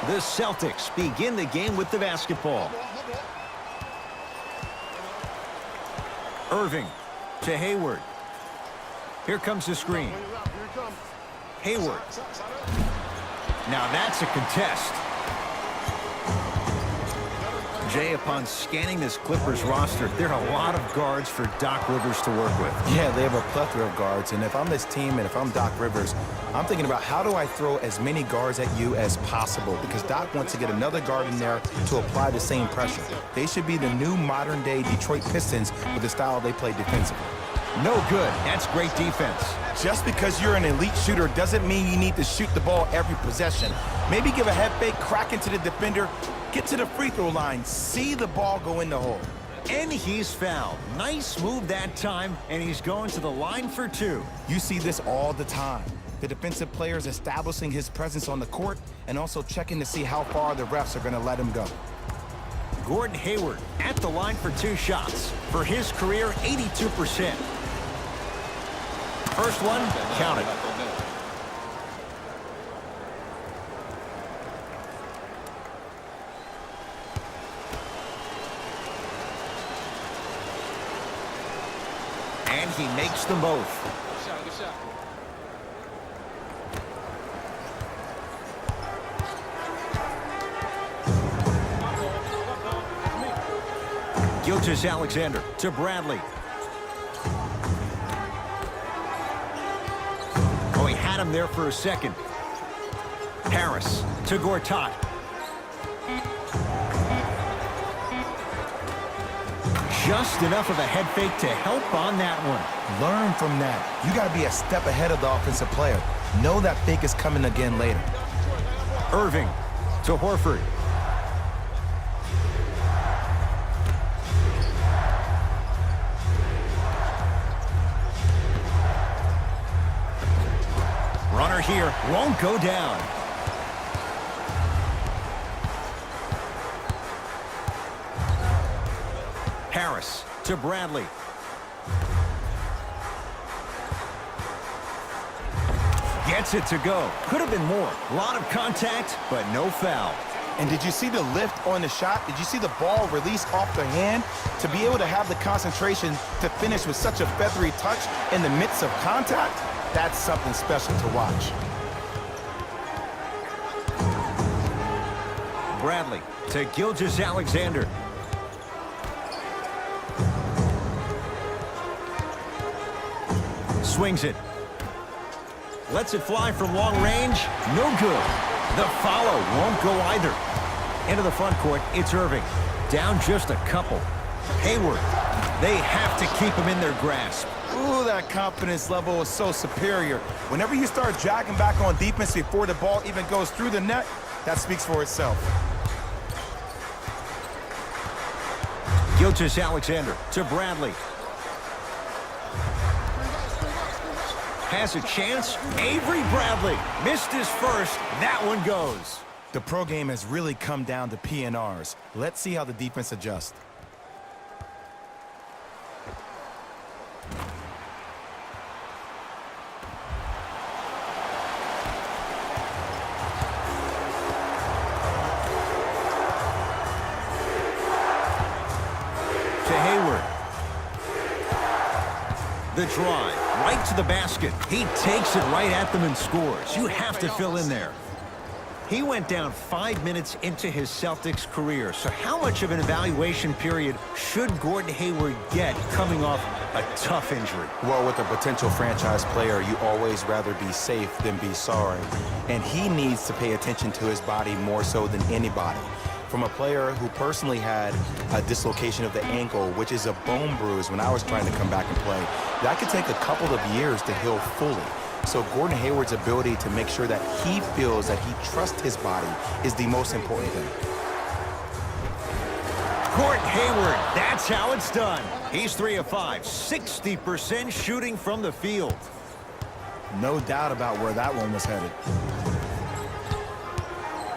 The Celtics begin the game with the basketball. Irving to Hayward. Here comes the screen. Hayward. Now that's a contest. Jay, upon scanning this Clippers roster, there are a lot of guards for Doc Rivers to work with. Yeah, they have a plethora of guards, and if I'm this team and if I'm Doc Rivers, I'm thinking about how do I throw as many guards at you as possible, because Doc wants to get another guard in there to apply the same pressure. They should be the new modern-day Detroit Pistons with the style they play defensively. No good. That's great defense. Just because you're an elite shooter doesn't mean you need to shoot the ball every possession. Maybe give a head fake, crack into the defender, get to the free throw line, see the ball go in the hole. And he's fouled. Nice move that time, and he's going to the line for two. You see this all the time. The defensive players establishing his presence on the court and also checking to see how far the refs are going to let him go. Gordon Hayward at the line for two shots. For his career, 82%. First one, counted. And he makes them both. Good shot. Gilgeous-Alexander to Bradley. Oh, he had him there for a second. Harris to Gortat. Just enough of a head fake to help on that one. Learn from that. You got to be a step ahead of the offensive player. Know that fake is coming again later. Irving to Horford. Runner here won't go down. Harris to Bradley. Gets it to go. Could have been more. A lot of contact, but no foul. And did you see the lift on the shot? Did you see the ball release off the hand? To be able to have the concentration to finish with such a feathery touch in the midst of contact, that's something special to watch. Bradley to Gilgeous-Alexander. Swings it. Lets it fly from long range. No good. The follow won't go either. Into the front court, it's Irving. Down just a couple. Hayward. They have to keep him in their grasp. Ooh, that confidence level is so superior. Whenever you start jogging back on defense before the ball even goes through the net, that speaks for itself. Gilgeous-Alexander to Bradley. Has a chance. Avery Bradley missed his first. That one goes. The pro game has really come down to PNRs. Let's see how the defense adjusts. To Hayward. The drive, right to the basket. He takes it right at them and scores. You have to fill in there. He went down 5 minutes into his Celtics career. So how much of an evaluation period should Gordon Hayward get coming off a tough injury? Well, with a potential franchise player, you always rather be safe than be sorry. And he needs to pay attention to his body more so than anybody. From a player who personally had a dislocation of the ankle, which is a bone bruise when I was trying to come back and play, that could take a couple of years to heal fully. So Gordon Hayward's ability to make sure that he feels that he trusts his body is the most important thing. Gordon Hayward, that's how it's done. He's 3 of 5, 60% shooting from the field. No doubt about where that one was headed.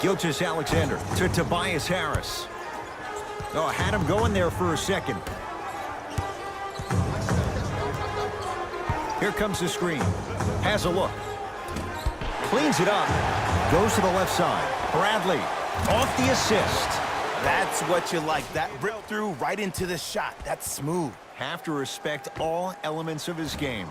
Gilgeous-Alexander to Tobias Harris. Oh, had him going there for a second. Here comes the screen. Has a look. Cleans it up. Goes to the left side. Bradley off the assist. That's what you like. That rip through right into the shot. That's smooth. Have to respect all elements of his game.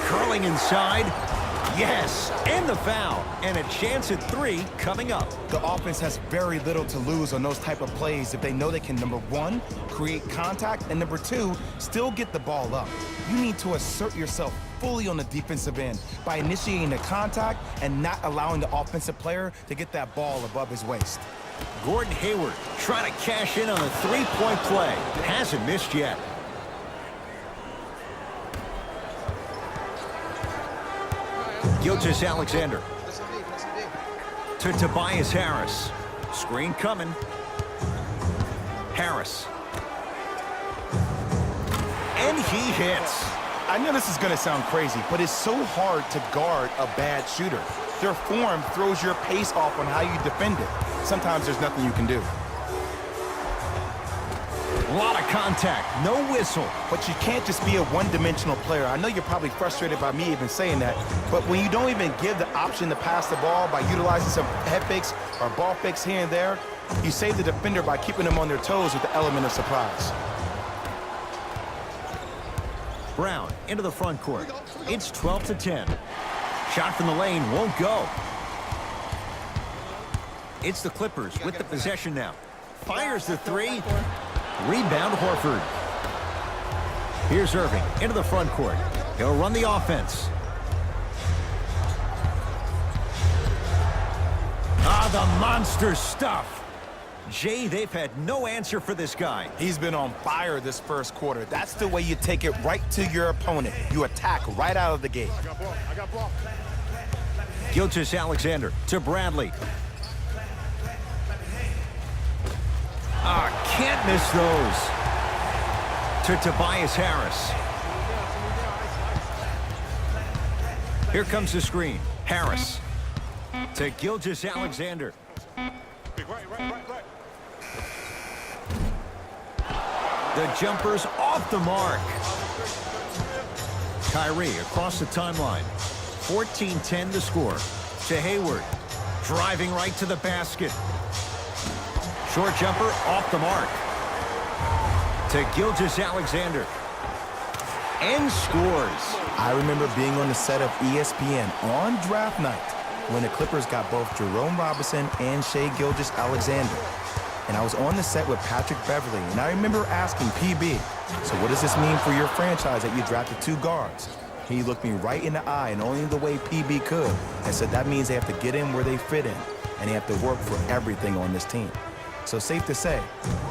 Curling inside. Yes, and the foul. And a chance at 3 coming up. The offense has very little to lose on those type of plays if they know they can, number 1, create contact, and number 2, still get the ball up. You need to assert yourself fully on the defensive end by initiating the contact and not allowing the offensive player to get that ball above his waist. Gordon Hayward trying to cash in on a 3-point play. Hasn't missed yet. Gilgeous Alexander to Tobias Harris. Screen coming. Harris. And he hits. I know this is going to sound crazy, but it's so hard to guard a bad shooter. Their form throws your pace off on how you defend it. Sometimes there's nothing you can do. A lot of contact, no whistle. But you can't just be a one-dimensional player. I know you're probably frustrated by me even saying that, but when you don't even give the option to pass the ball by utilizing some head fakes or ball fakes here and there, you save the defender by keeping them on their toes with the element of surprise. Brown into the front court. It's 12-10. Shot from the lane won't go. It's the Clippers with the possession now. Fires the 3. Rebound Horford. Here's Irving into the front court. He'll run the offense. The monster stuff. Jay, they've had no answer for this guy. He's been on fire this first quarter. That's the way you take it right to your opponent. You attack right out of the gate. I got ball. Gilgeous Alexander to Bradley. Can't miss those. To Tobias Harris. Here comes the screen. Harris. To Gilgeous Alexander. Right. The jumper's off the mark. Kyrie across the timeline. 14-10 to score. To Hayward. Driving right to the basket. Short jumper off the mark. To Gilgeous Alexander. And scores. I remember being on the set of ESPN on draft night when the Clippers got both Jerome Robinson and Shai Gilgeous-Alexander. And I was on the set with Patrick Beverley, and I remember asking PB, so what does this mean for your franchise that you drafted 2 guards? He looked me right in the eye, and only the way PB could, and said that means they have to get in where they fit in, and they have to work for everything on this team. So safe to say,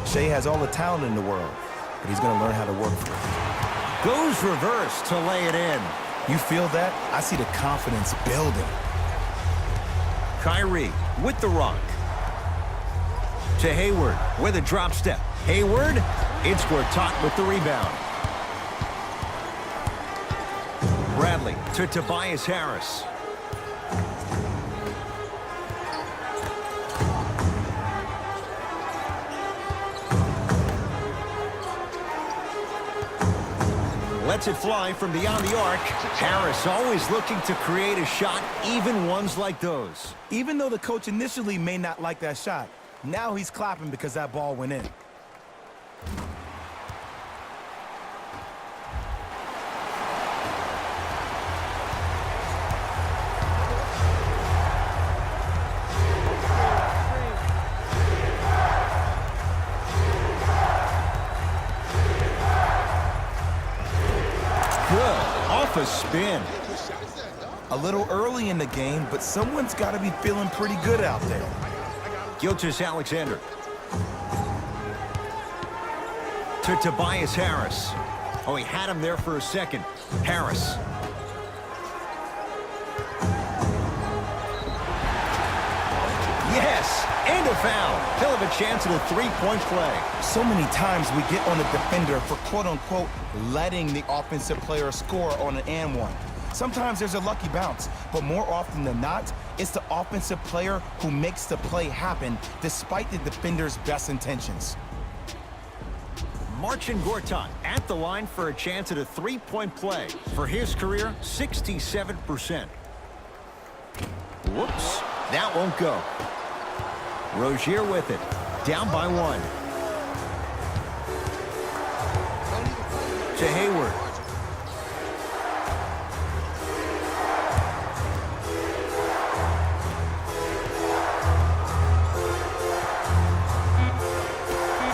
Shai has all the talent in the world, but he's going to learn how to work for it. Goes reverse to lay it in. You feel that? I see the confidence building. Kyrie with the rock. To Hayward with a drop step. Hayward, it's Gortat with the rebound. Bradley to Tobias Harris. Lets it fly from beyond the arc. Harris always looking to create a shot, even ones like those. Even though the coach initially may not like that shot, now he's clapping because that ball went in. Off a spin. A little early in the game, but someone's got to be feeling pretty good out there. Gilgeous Alexander. To Tobias Harris. Oh, he had him there for a second. Harris. Yes, and a foul. He'll have a chance at a 3-point play. So many times we get on the defender for quote-unquote letting the offensive player score on an and one. Sometimes there's a lucky bounce, but more often than not, it's the offensive player who makes the play happen despite the defender's best intentions. Marcin Gortat at the line for a chance at a three-point play. For his career, 67%. Whoops, that won't go. Rozier with it, down by 1. To Hayward.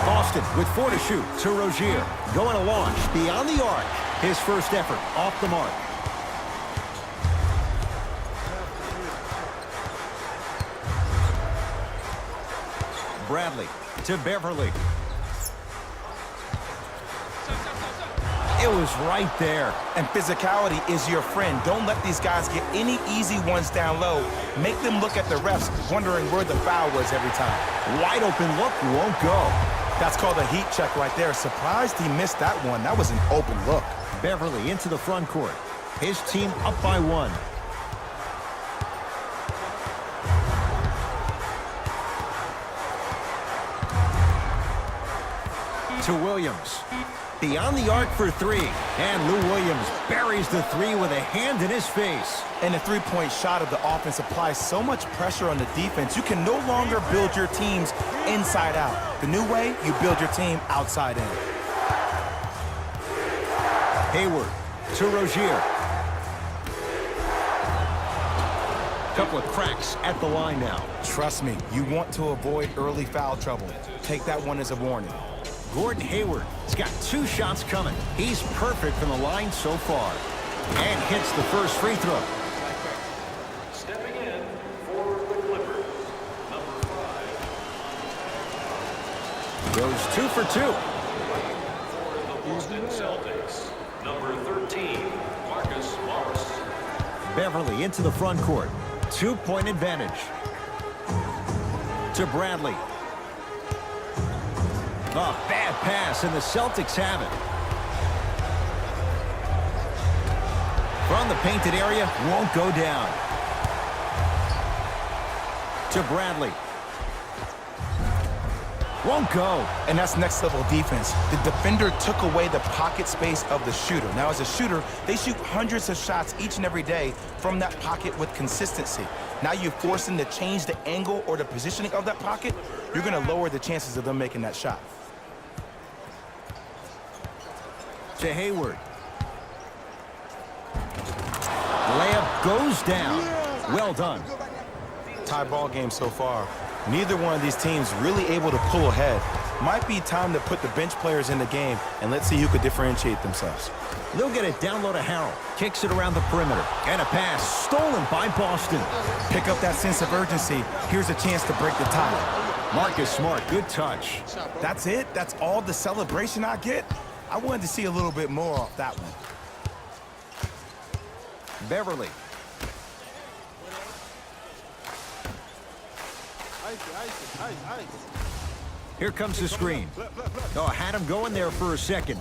Boston with 4 to shoot to Rozier. Going to launch beyond the arc. His first effort off the mark. Bradley to Beverly. It was right there. And physicality is your friend. Don't let these guys get any easy ones down low. Make them look at the refs, wondering where the foul was every time. Wide open look, won't go. That's called a heat check right there. Surprised he missed that one. That was an open look. Beverly into the front court. His team up by 1. To Williams. Beyond the arc for 3. And Lou Williams buries the 3 with a hand in his face. And the three-point shot of the offense applies so much pressure on the defense, you can no longer build your teams inside out. The new way, you build your team outside in. Hayward to Rozier. Couple of cracks at the line now. Trust me, you want to avoid early foul trouble. Take that one as a warning. Gordon Hayward has got 2 shots coming. He's perfect from the line so far. And hits the first free throw. Stepping in for the Clippers, number 5. Goes 2 for 2. For the Boston Celtics, number 13, Marcus Morris. Beverly into the front court. 2-point advantage. To Bradley. A bad pass, and the Celtics have it. From the painted area, won't go down. To Bradley. Won't go. And that's next level defense. The defender took away the pocket space of the shooter. Now, as a shooter, they shoot hundreds of shots each and every day from that pocket with consistency. Now you force them to change the angle or the positioning of that pocket, you're going to lower the chances of them making that shot. To Hayward. Layup goes down. Well done. Tie ball game so far. Neither one of these teams really able to pull ahead. Might be time to put the bench players in the game, and let's see who could differentiate themselves. They'll get it down low to Harrell. Kicks it around the perimeter. And a pass stolen by Boston. Pick up that sense of urgency. Here's a chance to break the tie. Marcus Smart, good touch. That's it? That's all the celebration I get? I wanted to see a little bit more off that one. Beverly. Here comes the screen. Oh, had him going there for a second.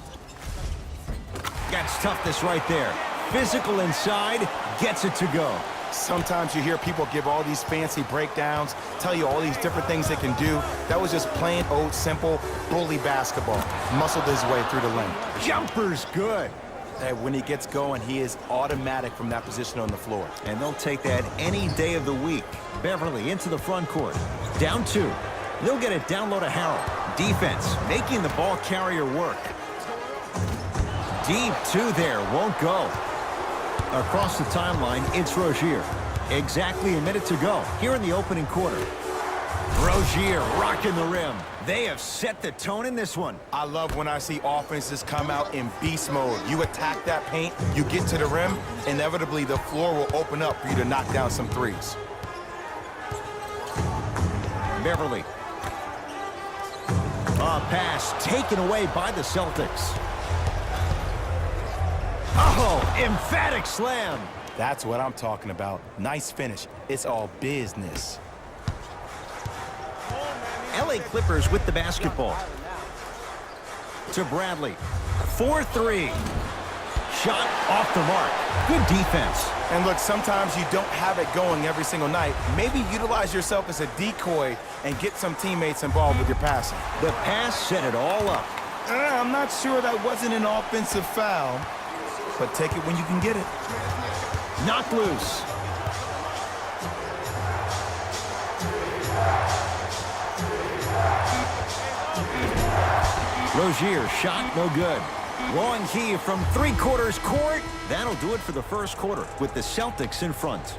That's toughness right there. Physical inside, gets it to go. Sometimes you hear people give all these fancy breakdowns, tell you all these different things they can do. That was just plain old simple bully basketball. Muscled his way through the lane. Jumper's good. And when he gets going, he is automatic from that position on the floor. And they'll take that any day of the week. Beverly into the front court. Down 2. They'll get it down low to Harrell. Defense making the ball carrier work. Deep 2 there, won't go. Across the timeline, it's Rozier. Exactly a minute to go here in the opening quarter. Rozier rocking the rim. They have set the tone in this one. I love when I see offenses come out in beast mode. You attack that paint, you get to the rim, inevitably the floor will open up for you to knock down some threes. Beverly. A pass taken away by the Celtics. Oh, emphatic slam. That's what I'm talking about. Nice finish. It's all business. LA Clippers with the basketball. To Bradley. 4-3. shot off the mark. Good defense. And look, sometimes you don't have it going every single night. Maybe utilize yourself as a decoy and get some teammates involved with your passing. The pass set it all up. I'm not sure that wasn't an offensive foul, but take it when you can get it. Knocked loose. Rozier's shot, no good. Long heave from three-quarters court. That'll do it for the first quarter with the Celtics in front.